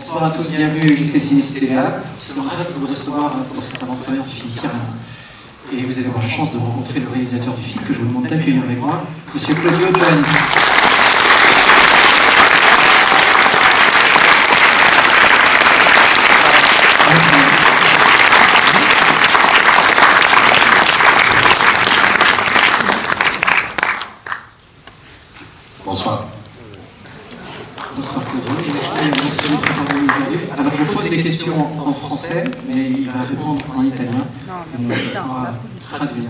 Bonsoir à tous, bienvenue jusqu'à Ciné-Cinéa. Nous sommes ravis de vous recevoir pour cette avant-première du film Piranha. Et vous allez avoir la chance de rencontrer le réalisateur du film que je vous demande d'accueillir avec moi, Monsieur Claudio Giovanni. Bonsoir. Bonsoir Claudio, merci d'être parmi nous aujourd'hui. Alors je pose des questions en français, mais il va répondre en italien. On pourra traduire.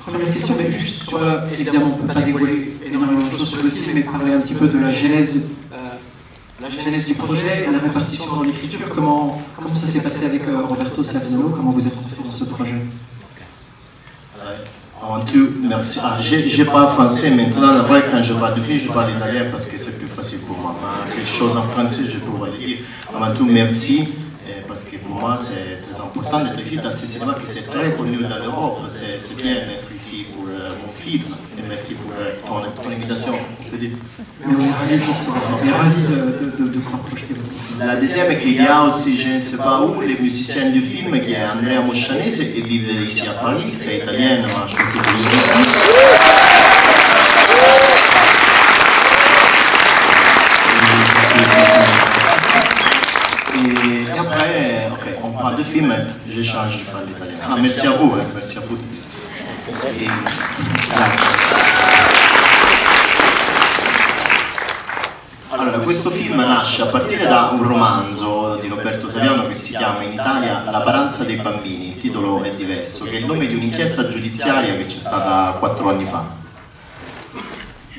Première question, mais juste sur, évidemment on ne peut pas dévoiler énormément de choses sur le film, mais parler un petit peu de la genèse du projet, la répartition dans l'écriture, comment ça s'est passé avec Roberto Saviano, comment vous êtes rentré dans ce projet? Avant tout, merci. Je parle français maintenant. Après, quand je parle du film, je parle italien parce que c'est plus facile pour moi. Mais quelque chose en français, je peux le dire. Avant tout, merci. Parce que pour moi, c'est très important d'être ici dans ce cinéma qui est très connu dans l'Europe. C'est bien d'être ici pour mon film. Et merci pour ton invitation, on peut dire. Mais on est ravis de vous recevoir. On est ravis de pouvoir projeter votre film. La deuxième est qu'il y a aussi, je ne sais pas où, les musiciens du film, qui est Andrea Moscianese, et vit ici à Paris. C'est italien, mais je pense que c'est ici. Et après, ok, on parle de film, je change, je parle italien. Ah, merci à vous, merci à vous. Et, allora, questo film nasce a partire da un romanzo di Roberto Saviano che si chiama in Italia La paranza dei bambini, il titolo è diverso, che è il nome di un'inchiesta giudiziaria che c'è stata 4 anni fa.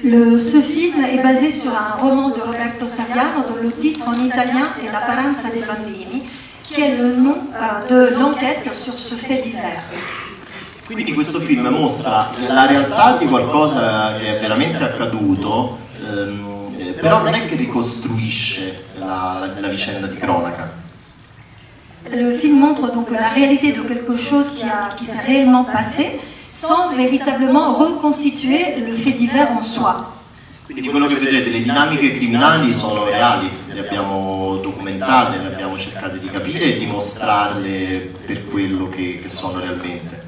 Ce film est basé sur un roman de Roberto Saviano dont le titre en italien est La paranza dei bambini, qui est le nom de l'enquête sur ce fait divers. Quindi questo film mostra la realtà di qualcosa che è veramente accaduto, però non è che ricostruisce la vicenda di cronaca. Le film montre donc la réalité de quelque chose qui s'est réellement passé, sans véritablement reconstituer le fait divers en soi. Quindi quello che vedrete, le dinamiche criminali sono reali, le abbiamo documentate, le abbiamo cercate di capire e dimostrarle per quello che sono realmente.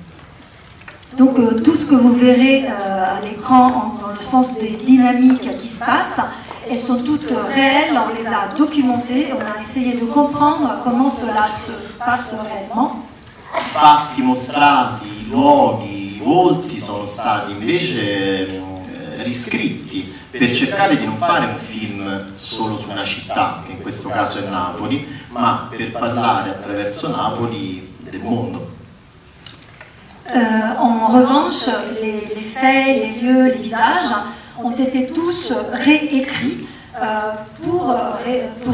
Donc tout ce que vous verrez à l'écran dans le sens des dynamiques qui se passent, elles sont toutes réelles, on les a documentées, on a essayé de comprendre comment cela se passe réellement. Fatti mostrati, i luoghi, i volti sono stati invece riscritti per cercare di non fare un film solo su una città, che in questo caso è Napoli, ma per parlare attraverso Napoli del mondo. En revanche, les faits, les lieux, les visages ont été tous réécrits pour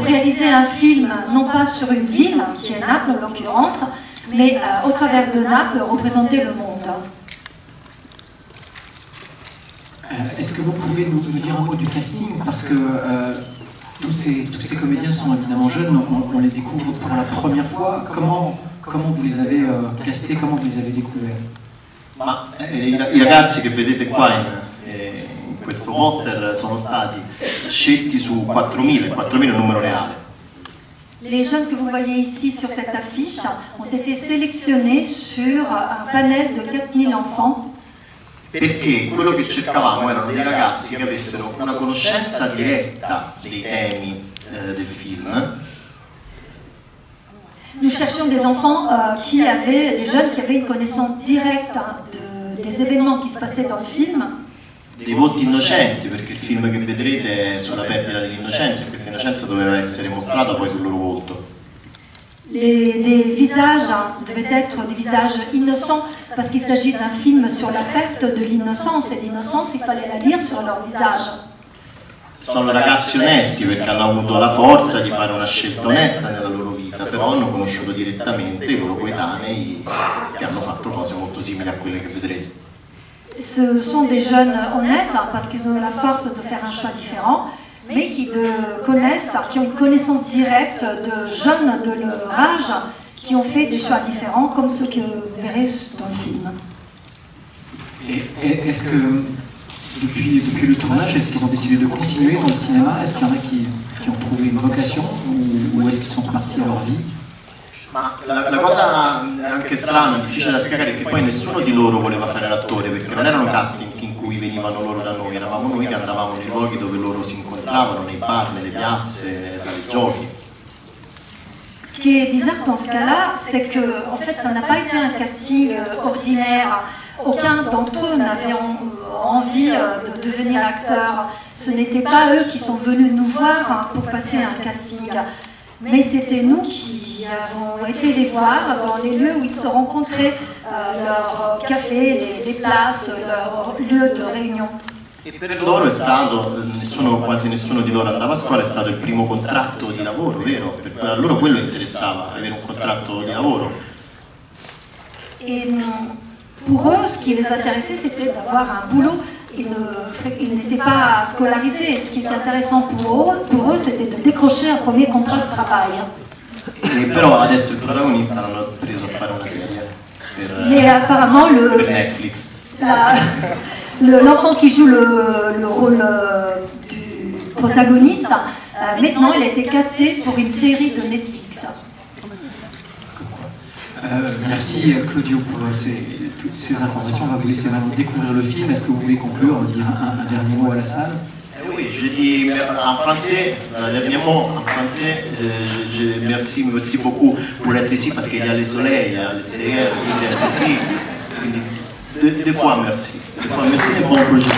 réaliser un film, non pas sur une ville, qui est Naples en l'occurrence, mais au travers de Naples, représenter le monde. Est-ce que vous pouvez nous dire un mot du casting? Parce que tous ces comédiens sont évidemment jeunes, on les découvre pour la première fois. Comment vous les avez castés, comment vous les avez découverts? Ma i ragazzi che vedete qua in questo poster sono stati scelti su 4.000 è un numero reale. Les jeunes que vous voyez ici sur cette affiche ont été sélectionnés sur un panel de 4000 enfants. Perché quello che cercavamo erano dei ragazzi che avessero una conoscenza diretta dei temi del film. Nous cherchions des enfants des jeunes qui avaient une connaissance directe des événements qui se passaient dans le film. Dei volti innocenti, perché il film che vedrete è sulla perdita dell'innocenza, e questa innocenza doveva essere mostrata poi sul loro volto. Des visages devaient être des visages innocents, parce qu'il s'agit d'un film sur la perte de l'innocence, et l'innocence, il fallait la lire sur leur visage. Sono ragazzi onesti perché hanno avuto la forza di fare una scelta onesta nella loro vita, però hanno conosciuto direttamente i loro coetanei che hanno fatto cose molto simili a quelle che vedrete. Ce sont des jeunes honnêtes parce qu'ils ont eu la force de faire un choix différent, mais qui ont une connaissance directe de jeunes de leur âge qui ont fait des choix différents, comme ceux que vous verrez dans le film. Et est-ce que depuis le tournage, est-ce qu'ils ont décidé de continuer dans le cinéma? Est-ce qu'il y en a qui ont trouvé trouvé une vocation ou est-ce qu'ils sont repartis à leur vie? Ma la cosa anche strana, difficile da spiegare, è che poi nessuno di loro voleva fare l'attore, perché non erano casting in cui venivano loro da noi, eravamo noi che andavamo nei luoghi dove loro si incontravano, nei bar, nelle piazze, nelle sale giochi. Ce qui est bizarre dans ce cas-là, c'est que en fait, ça n'a pas été un casting ordinaire. Aucun d'entre eux n'avait envie de devenir acteur. Ce n'était pas eux qui sont venus nous voir pour passer un casting. Mais c'était nous qui avons été les voir dans les lieux où ils se rencontraient, leur café, les places, leur lieu de réunion. E per loro è stato, quasi nessuno di loro andava a scuola, è stato il primo contratto di lavoro, vero? A loro quello interessava, avere un contratto di lavoro. Et pour eux, ce qui les intéressait, c'était d'avoir un boulot. Ils n'étaient pas scolarisés. Ce qui était intéressant pour eux, c'était de décrocher un premier contrat de travail. E però adesso il protagonista l'hanno preso a fare una serie Mais apparemment, per Netflix. L'enfant qui joue le rôle du protagoniste, maintenant il a été casté pour une série de Netflix. Merci Claudio pour toutes ces informations. On va vous laisser maintenant découvrir le film. Est-ce que vous voulez conclure, dire un dernier mot à la salle? Oui, je dis en français, un dernier mot en français, merci beaucoup pour être ici parce qu'il y a le soleil, il y a l'extérieur, vous êtes ici. Deux fois merci. Deux fois merci et bonne projection.